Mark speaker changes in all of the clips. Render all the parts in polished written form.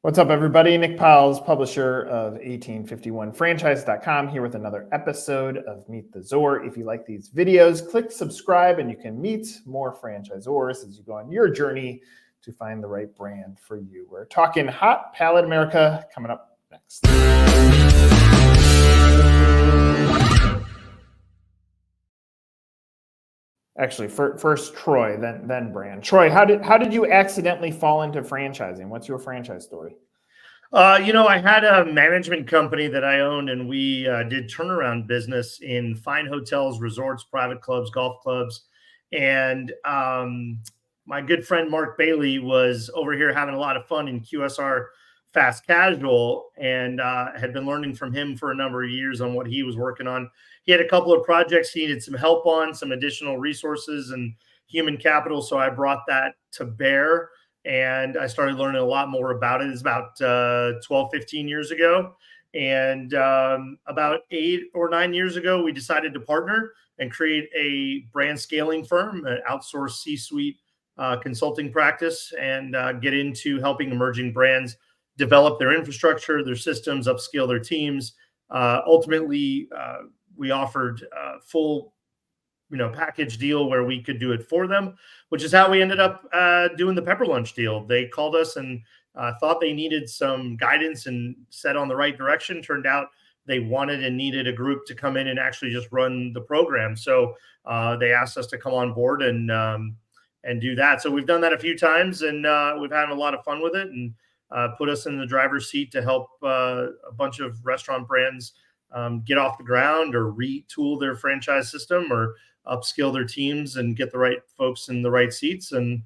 Speaker 1: What's up, everybody? Nick Powles, publisher of 1851franchise.com, here with another episode of Meet the Zor. If you like these videos, click subscribe and you can meet more franchisors as you go on your journey to find the right brand for you. We're talking Hot Palate America coming up next. Actually, first Troy, then Brand. Troy, how did you accidentally fall into franchising? What's your franchise story?
Speaker 2: I had a management company that I owned, and we did turnaround business in fine hotels, resorts, private clubs, golf clubs. And my good friend Mark Bailey was over here having a lot of fun in QSR fast casual, and had been learning from him for a number of years on what he was working on. He had a couple of projects he needed some help on, some additional resources and human capital. So I brought that to bear, and I started learning a lot more about it. It's about 12, 15 years ago. And about 8 or 9 years ago, we decided to partner and create a brand scaling firm, an outsourced C-suite consulting practice, and get into helping emerging brands develop their infrastructure, their systems, upscale their teams. Ultimately, we offered a full package deal where we could do it for them, which is how we ended up doing the Pepper Lunch deal. They called us and thought they needed some guidance and set on the right direction. Turned out they wanted and needed a group to come in and actually just run the program. So they asked us to come on board and do that. So we've done that a few times, and we've had a lot of fun with it, and put us in the driver's seat to help a bunch of restaurant brands get off the ground or retool their franchise system or upskill their teams and get the right folks in the right seats. And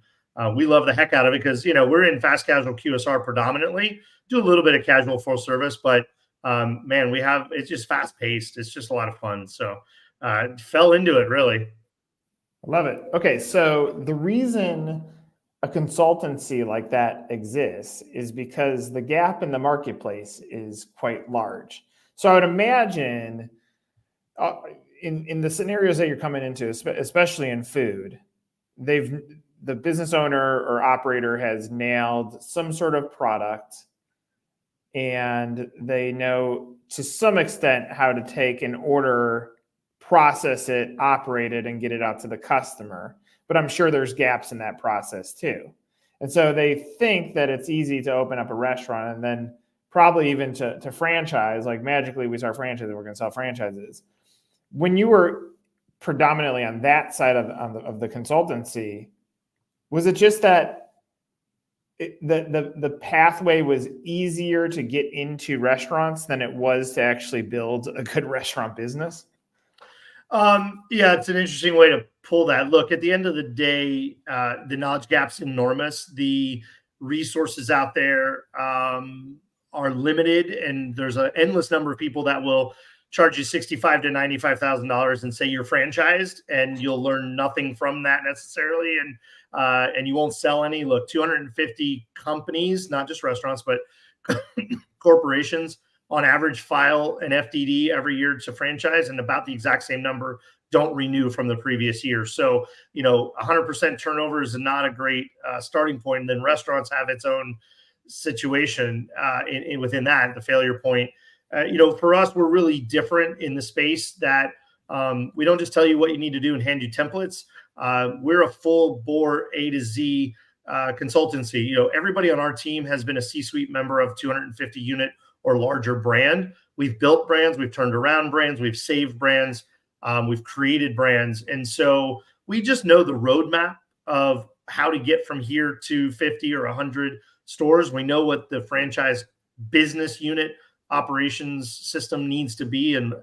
Speaker 2: we love the heck out of it because, we're in fast casual QSR predominantly, do a little bit of casual full service, but man, it's just fast paced. It's just a lot of fun. So fell into it, really.
Speaker 1: I love it. Okay. So the reason a consultancy like that exists is because the gap in the marketplace is quite large. So I would imagine in the scenarios that you're coming into, especially in food, the business owner or operator has nailed some sort of product, and they know to some extent how to take an order, process it, operate it, and get it out to the customer. But I'm sure there's gaps in that process too. And so they think that it's easy to open up a restaurant and then probably even to franchise, like magically we start franchising, we're going to sell franchises. When you were predominantly on that side of the consultancy, was it just that the pathway was easier to get into restaurants than it was to actually build a good restaurant business?
Speaker 2: Yeah, it's an interesting way to pull that. Look, at the end of the day, the knowledge gap's enormous. The resources out there are limited, and there's an endless number of people that will charge you $65,000 to $95,000 and say you're franchised, and you'll learn nothing from that necessarily, and you won't sell any. Look, 250 companies, not just restaurants, but corporations, on average file an FDD every year to franchise, and about the exact same number don't renew from the previous year. So, 100% turnover is not a great starting point. And then restaurants have its own situation within that, the failure point. For us, we're really different in the space that we don't just tell you what you need to do and hand you templates. We're a full bore A to Z consultancy. Everybody on our team has been a C-suite member of 250 unit or larger brand. We've built brands, we've turned around brands, we've saved brands, we've created brands. And so we just know the roadmap of how to get from here to 50 or 100 stores. We know what the franchise business unit operations system needs to be and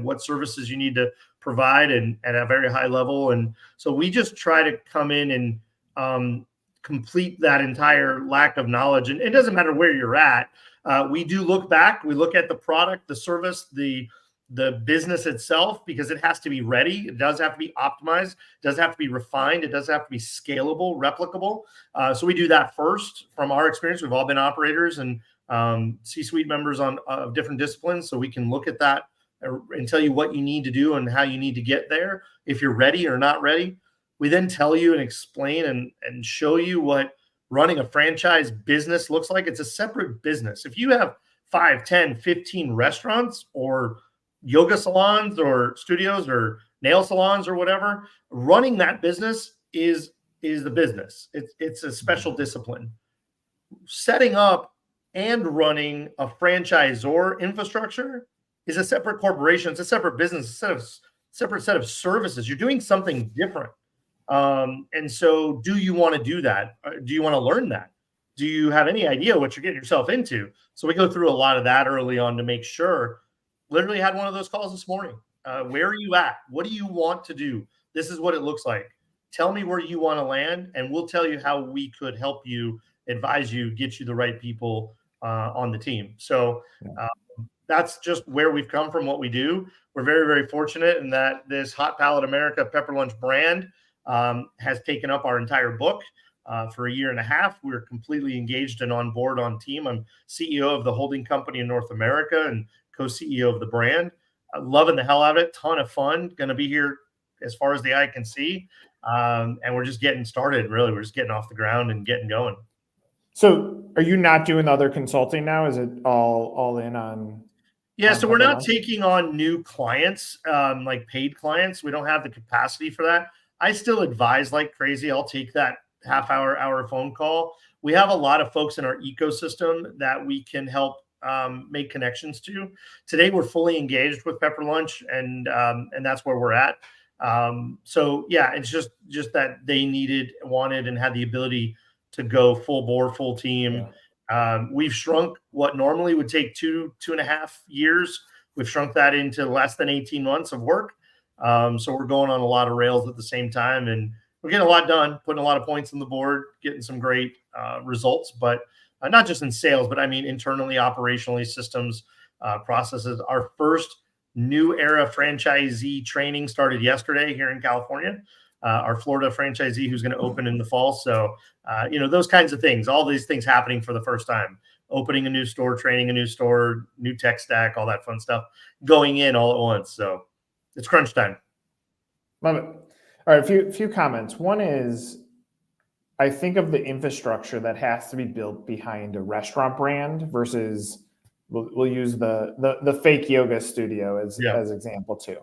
Speaker 2: what services you need to provide and at a very high level. And so we just try to come in and complete that entire lack of knowledge. And it doesn't matter where you're at. We do look back. We look at the product, the service, the business itself, because it has to be ready. It does have to be optimized. It does have to be refined. It does have to be scalable, replicable. So we do that first. From our experience, we've all been operators and C-suite members of different disciplines. So we can look at that and tell you what you need to do and how you need to get there. If you're ready or not ready, we then tell you and explain and show you what running a franchise business looks like. It's a separate business. If you have 5, 10, 15 restaurants or yoga salons or studios or nail salons or whatever, running that business is the business. It's a special discipline. Setting up and running a franchisor infrastructure is a separate corporation. It's a separate business, separate set of services. You're doing something different. And so do you want to do that? Do you want to learn that? Do you have any idea what you're getting yourself into? So we go through a lot of that early on to make sure. Literally had one of those calls this morning. Where are you at? What do you want to do? This is what it looks like. Tell me where you want to land, and we'll tell you how we could help you, advise you, get you the right people on the team. So that's just where we've come from, what we do. We're very, very fortunate in that this Hot Palate America Pepper Lunch brand has taken up our entire book for a year and a half. We're completely engaged and on board on team. I'm CEO of the holding company in North America and co-CEO of the brand. Loving the hell out of it. Ton of fun. Going to be here as far as the eye can see. And we're just getting started, really. We're just getting off the ground and getting going.
Speaker 1: So are you not doing other consulting now? Is it all in on?
Speaker 2: Yeah, so we're not taking on new clients, like paid clients. We don't have the capacity for that. I still advise like crazy. I'll take that hour phone call. We have a lot of folks in our ecosystem that we can help make connections to. Today, we're fully engaged with Pepper Lunch, and that's where we're at. So yeah, it's just that they wanted, and had the ability to go full bore, full team. Yeah. We've shrunk what normally would take 2.5 years. We've shrunk that into less than 18 months of work. So we're going on a lot of rails at the same time, and we're getting a lot done, putting a lot of points on the board, getting some great results, but not just in sales, but I mean internally, operationally, systems, processes. Our first new era franchisee training started yesterday here in California. Our Florida franchisee who's going to open in the fall. So, those kinds of things, all these things happening for the first time, opening a new store, training a new store, new tech stack, all that fun stuff going in all at once. So it's crunch time.
Speaker 1: Love it. All right. A few comments. One is, I think of the infrastructure that has to be built behind a restaurant brand versus we'll use the fake yoga studio as example too.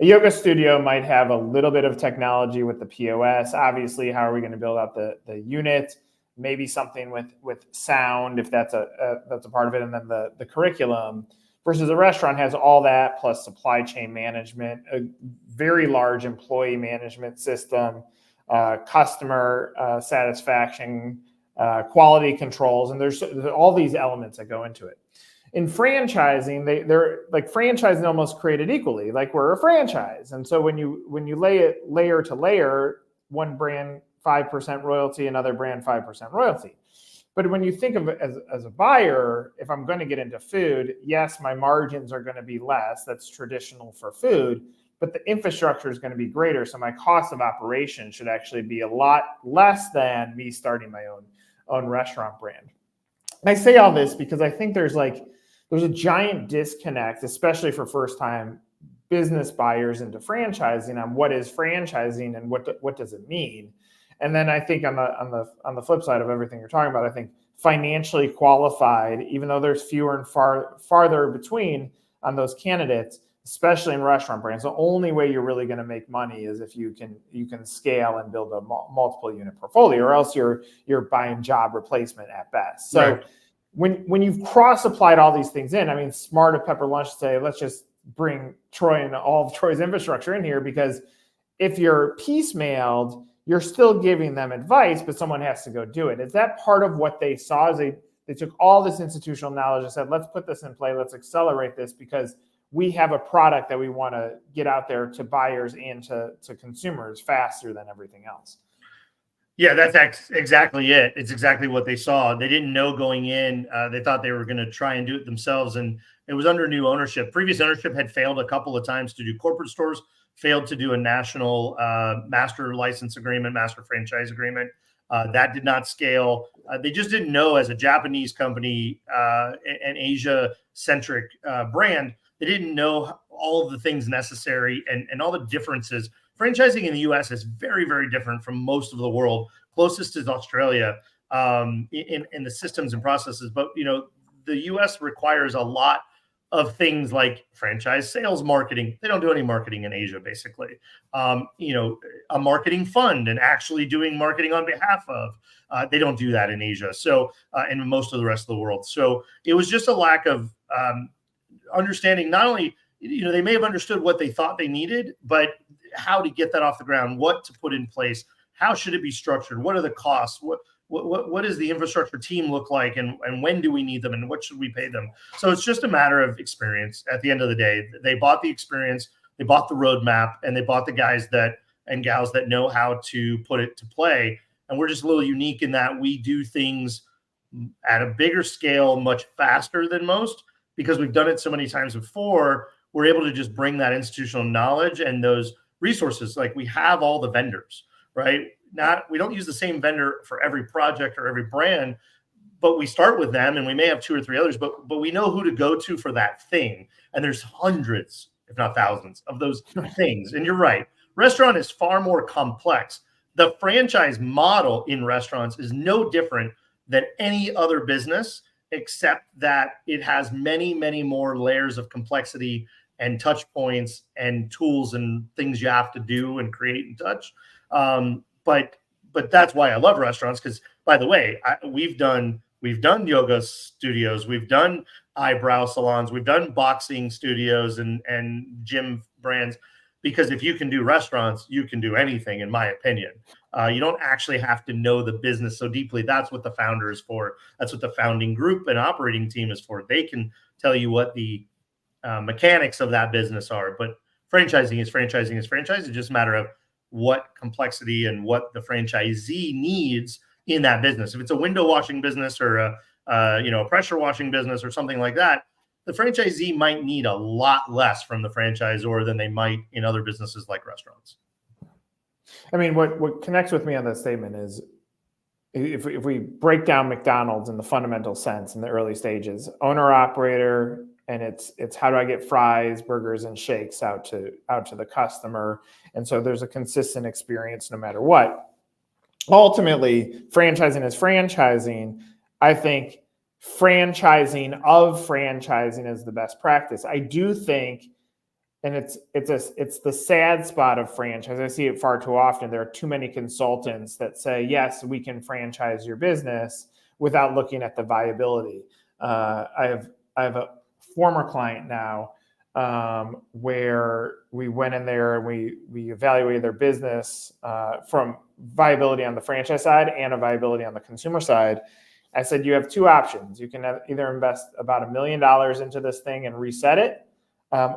Speaker 1: A yoga studio might have a little bit of technology with the POS. Obviously, how are we going to build out the unit? Maybe something with sound, if that's a part of it, and then the curriculum. Versus a restaurant has all that plus supply chain management, a very large employee management system, customer satisfaction, quality controls, and there's all these elements that go into it. In franchising, they're like franchising almost created equally, like we're a franchise. And so when you lay it layer to layer, one brand 5% royalty, another brand 5% royalty. But when you think of it as a buyer, if I'm going to get into food, yes, my margins are going to be less. That's traditional for food, but the infrastructure is going to be greater. So my cost of operation should actually be a lot less than me starting my own restaurant brand. And I say all this because I think there's a giant disconnect, especially for first-time business buyers into franchising, on what is franchising and what does it mean. And then I think on the flip side of everything you're talking about, I think financially qualified, even though there's fewer and farther between on those candidates, especially in restaurant brands, the only way you're really going to make money is if you can scale and build a multiple unit portfolio, or else you're buying job replacement at best. So. Right. When you've cross-applied all these things in, I mean, smart of Pepper Lunch to say, let's just bring Troy and all of Troy's infrastructure in here, because if you're piecemealed, you're still giving them advice, but someone has to go do it. Is that part of what they saw? Is they took all this institutional knowledge and said, let's put this in play, let's accelerate this, because we have a product that we want to get out there to buyers and to consumers faster than everything else.
Speaker 2: Yeah, that's exactly it. It's exactly what they saw. They didn't know going in. They thought they were going to try and do it themselves, and it was under new ownership. Previous ownership had failed a couple of times to do corporate stores, failed to do a national master license agreement, master franchise agreement. That did not scale. They just didn't know, as a Japanese company, an Asia-centric brand, they didn't know all of the things necessary and all the differences. Franchising in the U.S. is very, very different from most of the world. Closest is Australia. in the systems and processes. But the U.S. requires a lot of things like franchise sales marketing. They don't do any marketing in Asia, basically. A marketing fund and actually doing marketing on behalf of. They don't do that in Asia. So, and most of the rest of the world. So it was just a lack of understanding. Not only, they may have understood what they thought they needed, but how to get that off the ground, what to put in place, how should it be structured, what are the costs, what does the infrastructure team look like, and when do we need them, and what should we pay them? So it's just a matter of experience. At the end of the day, they bought the experience, they bought the roadmap, and they bought the guys and gals that know how to put it to play. And we're just a little unique in that we do things at a bigger scale, much faster than most, because we've done it so many times before. We're able to just bring that institutional knowledge and those resources. Like, we have all the vendors, right? We don't use the same vendor for every project or every brand, but we start with them, and we may have 2 or 3 others, but we know who to go to for that thing. And there's hundreds, if not thousands, of those things. And you're right. Restaurant is far more complex. The franchise model in restaurants is no different than any other business, except that it has many, many more layers of complexity and touch points and tools and things you have to do and create and touch. But that's why I love restaurants. Because, by the way, we've done yoga studios, we've done eyebrow salons, we've done boxing studios and gym brands. Because if you can do restaurants, you can do anything, in my opinion. You don't actually have to know the business so deeply. That's what the founder is for. That's what the founding group and operating team is for. They can tell you what the mechanics of that business are. But franchising is franchising is franchise. It's just a matter of what complexity and what the franchisee needs in that business. If it's a window washing business or a pressure washing business or something like that, the franchisee might need a lot less from the franchisor than they might in other businesses like restaurants.
Speaker 1: I mean, what connects with me on that statement is if we break down McDonald's in the fundamental sense in the early stages, owner operator, and it's how do I get fries, burgers, and shakes out to the customer. And so there's a consistent experience no matter what. Ultimately, franchising is franchising. I think franchising of franchising is the best practice. I do think, and it's the sad spot of franchise. I see it far too often. There are too many consultants that say, yes, we can franchise your business without looking at the viability. I have a former client now where we went in there and we evaluated their business from viability on the franchise side and a viability on the consumer side. I said, you have 2 options. You can either invest about $1 million into this thing and reset it,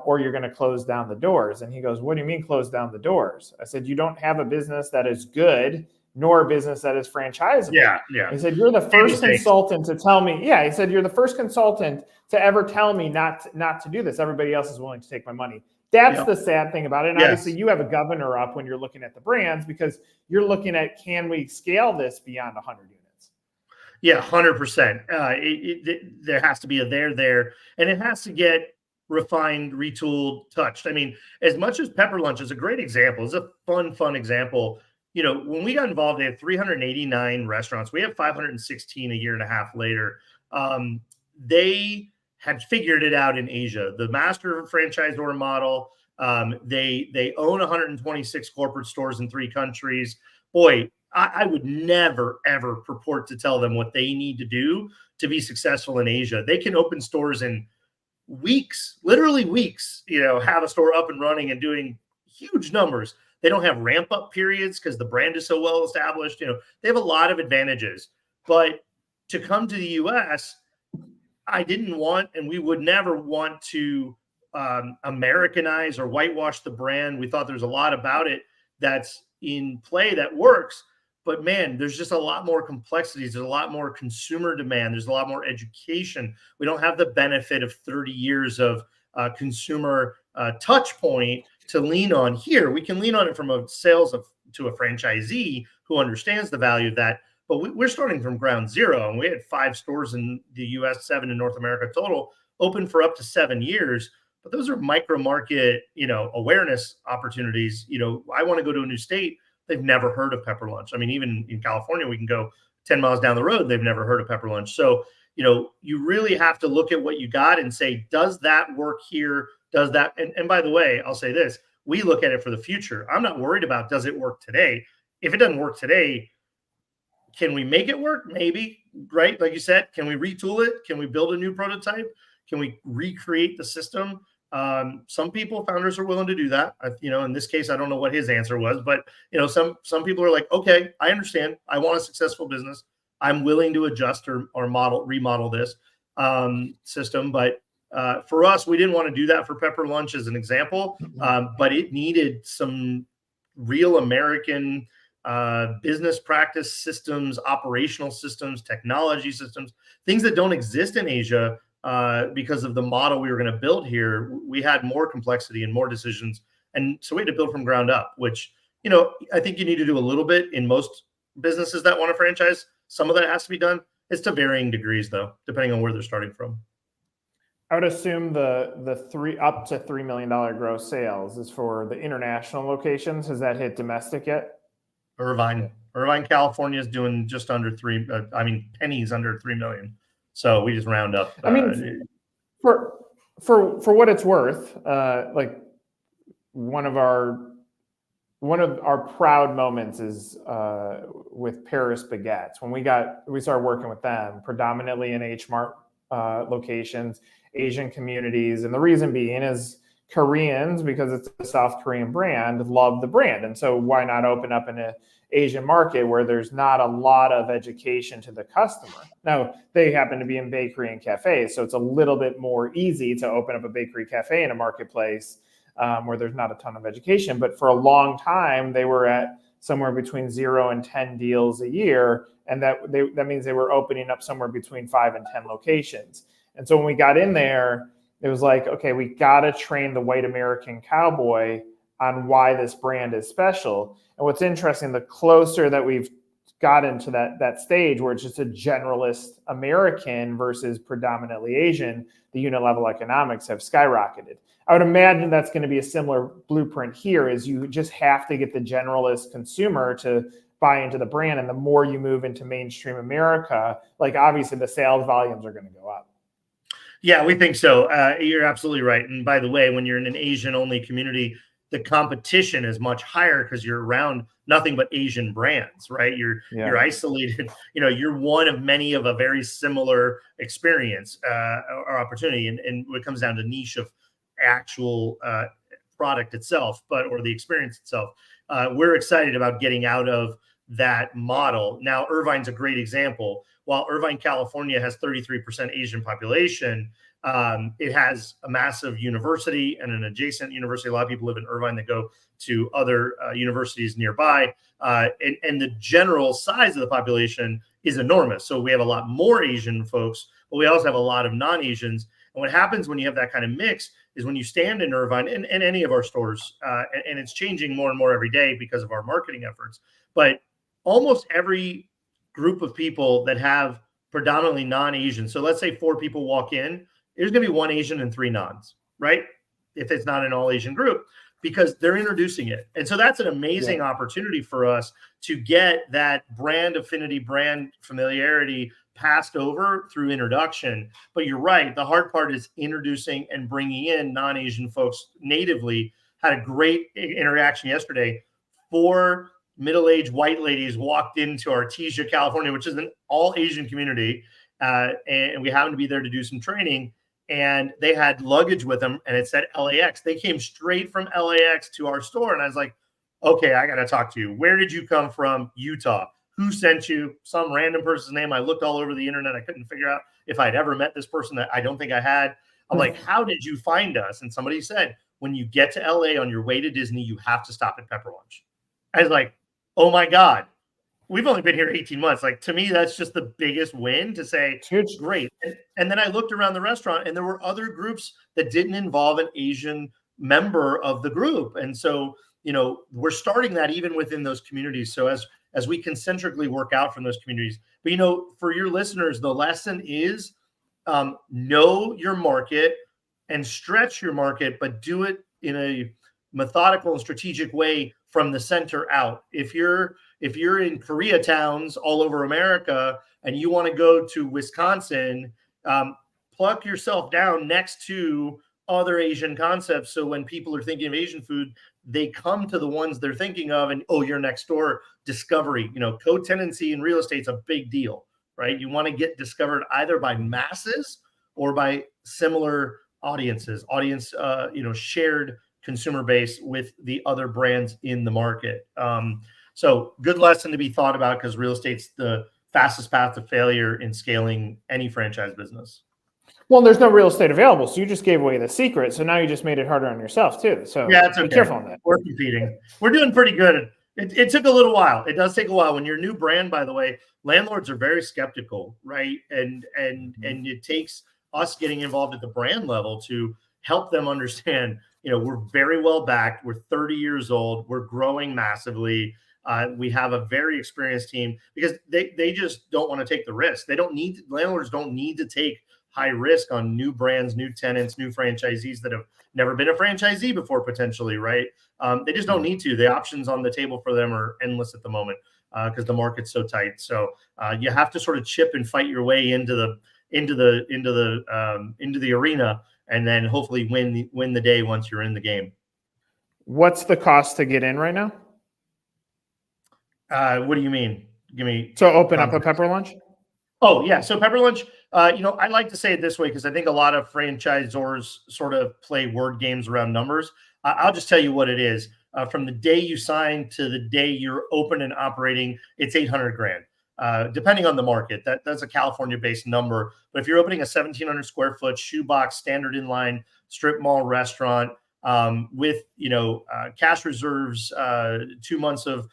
Speaker 1: or you're going to close down the doors. And he goes, what do you mean close down the doors? I said, you don't have a business that is good, nor a business that is franchisable.
Speaker 2: Yeah.
Speaker 1: He said, you're the first consultant to tell me. Yeah, he said, you're the first consultant to ever tell me not to do this. Everybody else is willing to take my money. That's the sad thing about it. And obviously you have a governor up when you're looking at the brands, because you're looking at, can we scale this beyond 100 units?
Speaker 2: Yeah, 100%. There has to be a there, and it has to get refined, retooled, touched. I mean, as much as Pepper Lunch is a great example, it's a fun example. When we got involved, they had 389 restaurants. We have 516 a year and a half later. They had figured it out in Asia. The master franchisor model. They own 126 corporate stores in 3 countries. Boy, I would never, ever purport to tell them what they need to do to be successful in Asia. They can open stores in weeks, literally weeks, have a store up and running and doing huge numbers. They don't have ramp up periods because the brand is so well established. They have a lot of advantages. But to come to the US, I didn't want, and we would never want to Americanize or whitewash the brand. We thought there's a lot about it that's in play that works. But man, there's just a lot more complexities. There's a lot more consumer demand. There's a lot more education. We don't have the benefit of 30 years of consumer touch point to lean on here. We can lean on it from a sales to a franchisee who understands the value of that. But we're starting from ground zero, and we had 5 stores in the U.S., 7 in North America total, open for up to 7 years. But those are micro market, awareness opportunities. I want to go to a new state. They've never heard of Pepper Lunch. I mean, even in California, we can go 10 miles down the road, they've never heard of pepper lunch. So, you really have to look at what you got and say, does that work here? Does that? And by the way, I'll say this, we look at it for the future. I'm not worried about, does it work today? If it doesn't work today, can we make it work? Maybe, right? Like you said, can we retool it? Can we build a new prototype? Can we recreate the system? Some founders are willing to do that. In this case, I don't know what his answer was, but some people are like, okay, I understand. I want a successful business. I'm willing to adjust or remodel this system. But for us, we didn't want to do that for Pepper Lunch as an example, but it needed some real American business practice systems, operational systems, technology systems, things that don't exist in Asia because of the model we were going to build here. We had more complexity and more decisions. And so we had to build from ground up, which, I think you need to do a little bit in most businesses that want to franchise. Some of that has to be done. It's to varying degrees, though, depending on where they're starting from.
Speaker 1: I would assume the up to $3 million gross sales is for the international locations. Has that hit domestic yet?
Speaker 2: Irvine, California is doing just under pennies under 3 million. So we just round up.
Speaker 1: For what it's worth, like one of our proud moments is with Paris Baguettes. When we started working with them, predominantly in H Mart locations, Asian communities, and the reason being is Koreans, because it's a South Korean brand, love the brand, and so why not open up in an Asian market where there's not a lot of education to the customer? Now they happen to be in bakery and cafes, so it's a little bit more easy to open up a bakery cafe in a marketplace where there's not a ton of education. But for a long time, they were at somewhere between 0 and 10 deals a year, and that means they were opening up somewhere between 5 and 10 locations. And so when we got in there, it was like, okay, we got to train the white American cowboy on why this brand is special. And what's interesting, the closer that we've gotten to that stage where it's just a generalist American versus predominantly Asian, the unit level economics have skyrocketed. I would imagine that's going to be a similar blueprint here, is you just have to get the generalist consumer to buy into the brand. And the more you move into mainstream America, like obviously the sales volumes are going to go up.
Speaker 2: Yeah, we think so. You're absolutely right. And by the way, when you're in an Asian-only community, the competition is much higher because you're around nothing but Asian brands, right? You're isolated. You're one of many of a very similar experience or opportunity, and it comes down to niche of actual product itself, or the experience itself. We're excited about getting out of that model. Now, Irvine's a great example. While Irvine, California has 33% Asian population, it has a massive university and an adjacent university. A lot of people live in Irvine that go to other universities nearby. And the general size of the population is enormous. So we have a lot more Asian folks, but we also have a lot of non-Asians. And what happens when you have that kind of mix is when you stand in Irvine and any of our stores, and it's changing more and more every day because of our marketing efforts, but almost every group of people that have predominantly non-Asian. So let's say 4 people walk in, there's going to be 1 Asian and 3 nons, right? If it's not an all Asian group, because they're introducing it. And so that's an amazing opportunity for us to get that brand affinity, brand familiarity passed over through introduction. But you're right. The hard part is introducing and bringing in non-Asian folks natively. Had a great interaction yesterday. 4 middle-aged white ladies walked into Artesia, California, which is an all-Asian community, and we happened to be there to do some training, and they had luggage with them, and it said LAX. They came straight from LAX to our store, and I was like, okay, I got to talk to you. Where did you come from? Utah. Who sent you? Some random person's name. I looked all over the internet. I couldn't figure out if I'd ever met this person. That I don't think I had. I'm like, how did you find us? And somebody said, when you get to LA on your way to Disney, you have to stop at Pepper Lunch. I was like, oh my God, we've only been here 18 months. Like, to me, that's just the biggest win to say, great. And then I looked around the restaurant and there were other groups that didn't involve an Asian member of the group. And so, we're starting that even within those communities. So as we concentrically work out from those communities, but, for your listeners, the lesson is know your market and stretch your market, but do it in a methodical and strategic way from the center out. If you're in Koreatowns all over America and you want to go to Wisconsin, pluck yourself down next to other Asian concepts. So when people are thinking of Asian food, they come to the ones they're thinking of, and you're next door. Discovery, co-tenancy in real estate is a big deal, right? You want to get discovered either by masses or by similar audiences, shared consumer base with the other brands in the market. So good lesson to be thought about, because real estate's the fastest path to failure in scaling any franchise business.
Speaker 1: Well, there's no real estate available, so you just gave away the secret. So now you just made it harder on yourself too. So
Speaker 2: yeah, it's okay.
Speaker 1: Be careful on that.
Speaker 2: We're competing. We're doing pretty good. It took a little while. It does take a while. When you're a new brand, by the way, landlords are very skeptical, right? And it takes us getting involved at the brand level to help them understand, we're very well backed. We're 30 years old. We're growing massively. We have a very experienced team, because they just don't want to take the risk. Landlords don't need to take high risk on new brands, new tenants, new franchisees that have never been a franchisee before, potentially, right? They just don't need to. The options on the table for them are endless at the moment, because the market's so tight. So you have to sort of chip and fight your way into the arena, and then hopefully win the day once you're in the game. What's the cost to get in right now? What do you mean? Give me.
Speaker 1: So open up a Pepper Lunch?
Speaker 2: Oh, yeah. So Pepper Lunch, I like to say it this way, because I think a lot of franchisors sort of play word games around numbers. I'll just tell you what it is. From the day you sign to the day you're open and operating, it's $800,000. Depending on the market, that's a California-based number. But if you're opening a 1,700 square foot shoebox, standard inline strip mall restaurant, with cash reserves, 2 months of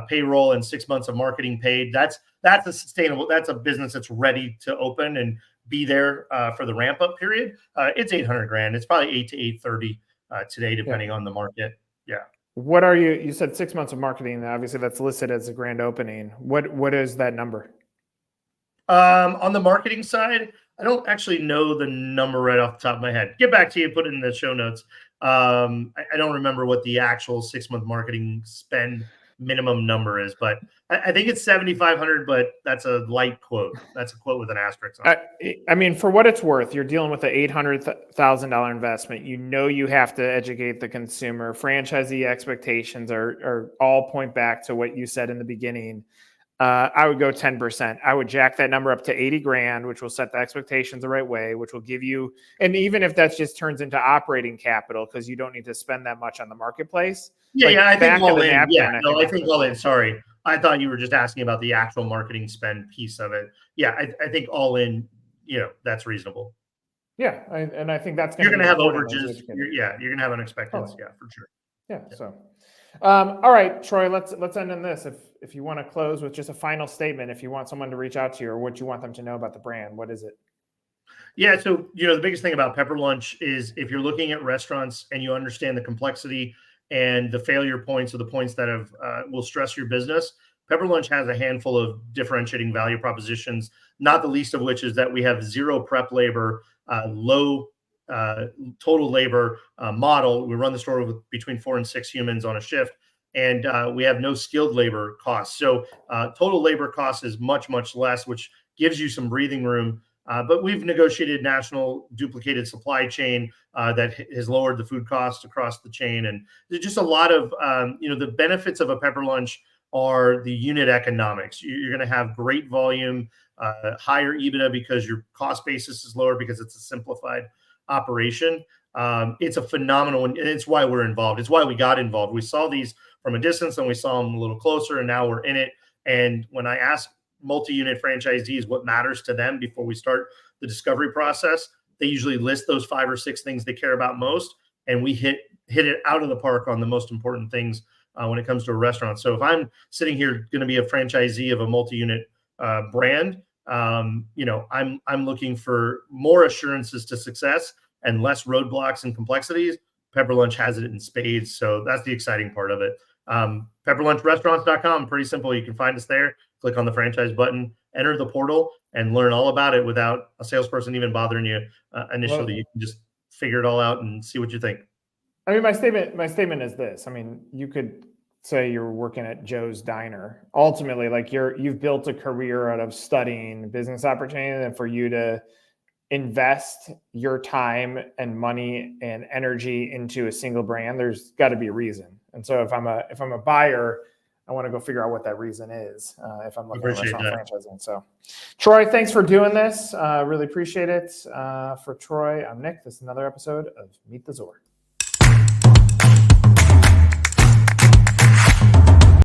Speaker 2: payroll and 6 months of marketing paid, that's a business that's ready to open and be there for the ramp up period. It's $800,000. It's probably 8 to 830 today, depending on the market. Yeah.
Speaker 1: What are you said 6 months of marketing. Obviously that's listed as a grand opening. What is that number?
Speaker 2: On the marketing side, I don't actually know the number right off the top of my head. Get back to you, put it in the show notes. I don't remember what the actual 6 month marketing spend minimum number is, but I think it's 7,500, but that's a light quote. That's a quote with an asterisk on it.
Speaker 1: I mean, for what it's worth, you're dealing with an $800,000 investment. You have to educate the consumer. Franchisee expectations are all point back to what you said in the beginning. I would go 10%. I would jack that number up to 80 grand, which will set the expectations the right way, which will give you, and even if that just turns into operating capital, because you don't need to spend that much on the marketplace.
Speaker 2: Yeah, I think all in. I think all in. Sorry. I thought you were just asking about the actual marketing spend piece of it. Yeah, I think all in, that's reasonable.
Speaker 1: Yeah, and I think that's
Speaker 2: you're going to have overages. You're going to have unexpected. Yeah, for sure.
Speaker 1: Yeah. So, all right, Troy, let's end on this. If you want to close with just a final statement, if you want someone to reach out to you, or what you want them to know about the brand, what is it?
Speaker 2: Yeah, so the biggest thing about Pepper Lunch is, if you're looking at restaurants and you understand the complexity and the failure points, or the points that will stress your business, Pepper Lunch has a handful of differentiating value propositions, not the least of which is that we have zero prep labor, low total labor model. We run the store with between 4 and 6 humans on a shift, and we have no skilled labor costs. So total labor cost is much, much less, which gives you some breathing room. But we've negotiated national duplicated supply chain that has lowered the food costs across the chain. And there's just a lot of, the benefits of a Pepper Lunch are the unit economics. You're going to have great volume, higher EBITDA, because your cost basis is lower, because it's a simplified operation. It's a phenomenal, and it's why we're involved. It's why we got involved. We saw these from a distance, and we saw them a little closer, and now we're in it. And when I ask multi-unit franchisees what matters to them before we start the discovery process, they usually list those 5 or 6 things they care about most, and we hit it out of the park on the most important things when it comes to a restaurant. So if I'm sitting here going to be a franchisee of a multi-unit brand, I'm looking for more assurances to success and less roadblocks and complexities. Pepper Lunch has it in spades, so that's the exciting part of it. Pepperlunchrestaurants.com, pretty simple. You can find us there. Click on the franchise button, enter the portal, and learn all about it without a salesperson even bothering you initially. Well, you can just figure it all out and see what you think.
Speaker 1: I mean, my statement is this. I mean, you could say you're working at Joe's Diner. Ultimately, like you've built a career out of studying business opportunity, and for you to invest your time and money and energy into a single brand, there's got to be a reason. And so if I'm a buyer, I want to go figure out what that reason is if I'm looking at
Speaker 2: Appreciate
Speaker 1: restaurant
Speaker 2: that.
Speaker 1: franchising. So, Troy, thanks for doing this. Really appreciate it. For Troy, I'm Nick. This is another episode of Meet the Zor.